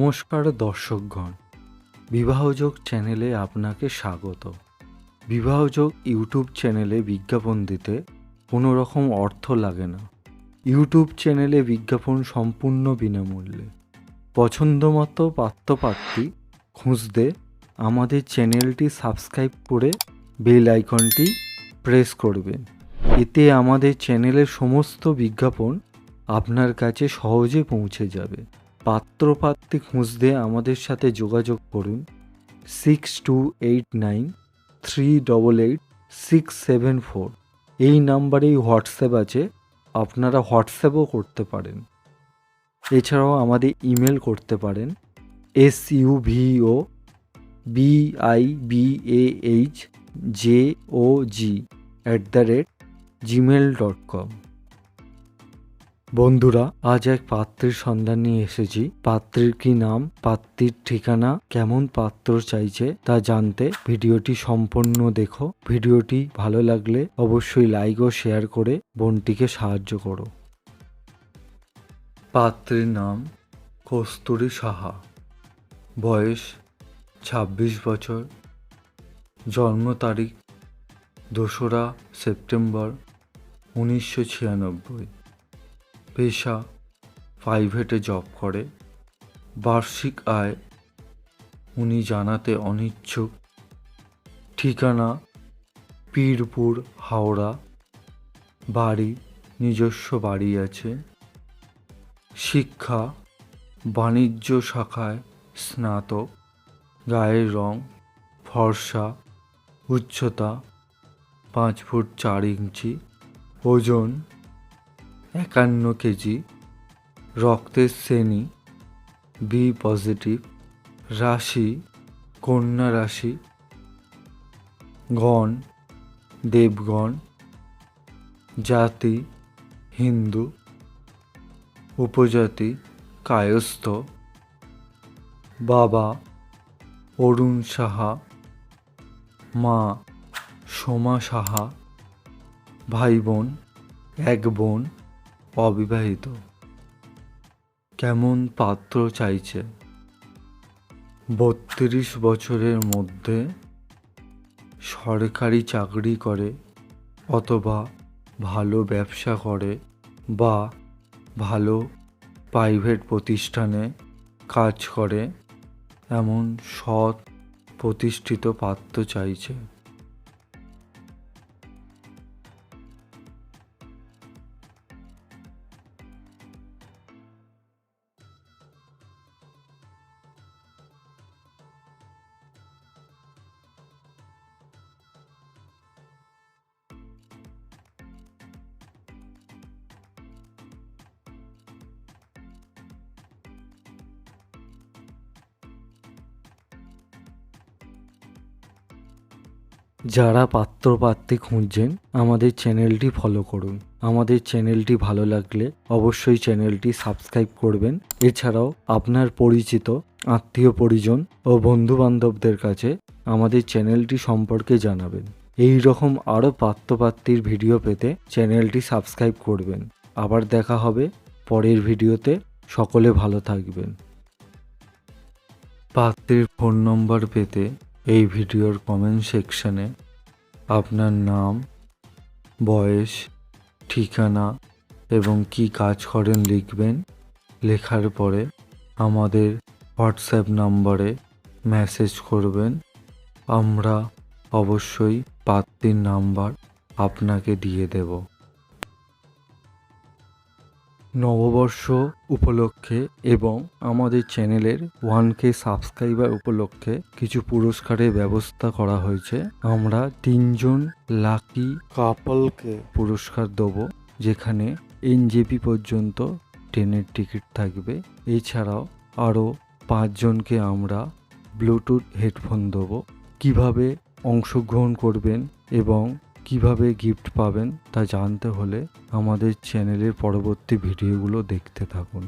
নমস্কার দর্শকগণ, বিবাহযোগ চ্যানেলে আপনাকে স্বাগত। বিবাহযোগ ইউটিউব চ্যানেলে বিজ্ঞাপন দিতে কোনো রকম অর্থ লাগে না। ইউটিউব চ্যানেলে বিজ্ঞাপন সম্পূর্ণ বিনামূল্যে। পছন্দমতো পাত্রপাত্রী খুঁজতে আমাদের চ্যানেলটি সাবস্ক্রাইব করে বেল আইকনটি প্রেস করবেন। এতে আমাদের চ্যানেলের সমস্ত বিজ্ঞাপন আপনার কাছে সহজে পৌঁছে যাবে। পাত্রপাত্রী খুঁজতে আমাদের সাথে যোগাযোগ করুন 6289388674। এই নাম্বারেই হোয়াটসঅ্যাপ আছে, আপনারা হোয়াটসঅ্যাপও করতে পারেন। এছাড়াও আমাদের ইমেল করতে পারেন SUVOBIBAHJOG@gmail.com। বন্ধুরা, আজ এক পাত্রের সন্ধান নিয়ে এসেছি। পাত্রের কি নাম, পাত্রীর ঠিকানা, কেমন পাত্র চাইছে তা জানতে ভিডিওটি সম্পূর্ণ দেখো। ভিডিওটি ভালো লাগলে অবশ্যই লাইক ও শেয়ার করে বোনটিকে সাহায্য করো। পাত্রের নাম কস্তুরী সাহা, বয়স 26 বছর, জন্ম তারিখ 2রা সেপ্টেম্বর 1996, পেশা প্রাইভেটে জব করে, বার্ষিক আয় উনি জানাতে অনিচ্ছুক, ঠিকানা পীরপুর, হাওড়া, বাড়ি নিজস্ব বাড়ি আছে, শিক্ষা বাণিজ্য শাখায় স্নাতক, গায়ের রং ফর্সা, উচ্চতা 5 ফুট 4 ইঞ্চি, ওজন 51 কেজি, রক্তের শ্রেণী বি পজিটিভ, রাশি কন্যা রাশি, গণ দেবগণ, জাতি হিন্দু, উপজাতি কায়স্থ, বাবা অরুণ সাহা, মা সোমা সাহা, ভাই বোন 1 বোন, অবিবাহিত। কেমন পাত্র চাইছে? 32 বছরের মধ্যে, সরকারি চাকরি করে অথবা ভালো ব্যবসা করে বা ভালো প্রাইভেট প্রতিষ্ঠানে কাজ করে এমন সৎ প্রতিষ্ঠিত পাত্র চাইছে। যারা পাত্রপাত্রী খুঁজছেন আমাদের চ্যানেলটি ফলো করুন। আমাদের চ্যানেলটি ভালো লাগলে অবশ্যই চ্যানেলটি সাবস্ক্রাইব করবেন। এছাড়াও আপনার পরিচিত আত্মীয় পরিজন ও বন্ধুবান্ধবদের কাছে আমাদের চ্যানেলটি সম্পর্কে জানাবেন। এই রকম আরও পাত্রপাত্রীর ভিডিও পেতে চ্যানেলটি সাবস্ক্রাইব করবেন। আবার দেখা হবে পরের ভিডিওতে। সকলে ভালো থাকবেন। পাত্রীর ফোন নম্বর পেতে এই ভিডিওর কমেন্ট সেকশনে আপনার নাম, বয়স, ঠিকানা এবং কি কাজ করেন লিখবেন। লেখার পরে আমাদের হোয়াটসঅ্যাপ নম্বরে মেসেজ করবেন। আমরা অবশ্যই পাত্রীর নাম্বার আপনাকে দিয়ে দেব। নববর্ষ উপলক্ষে এবং আমাদের চ্যানেলের 1K সাবস্ক্রাইবার উপলক্ষে কিছু পুরস্কারের ব্যবস্থা করা হয়েছে। আমরা 3 জন লাকি কাপলকে পুরস্কার দেবো, যেখানে NJP পর্যন্ত ট্রেনের টিকিট থাকবে। এছাড়াও আরও 5 জনকে আমরা ব্লুটুথ হেডফোন দেবো। কিভাবে অংশগ্রহণ করবেন এবং কিভাবে গিফট পাবেন তা জানতে হলে আমাদের চ্যানেলের পরবর্তী ভিডিওগুলো দেখতে থাকুন।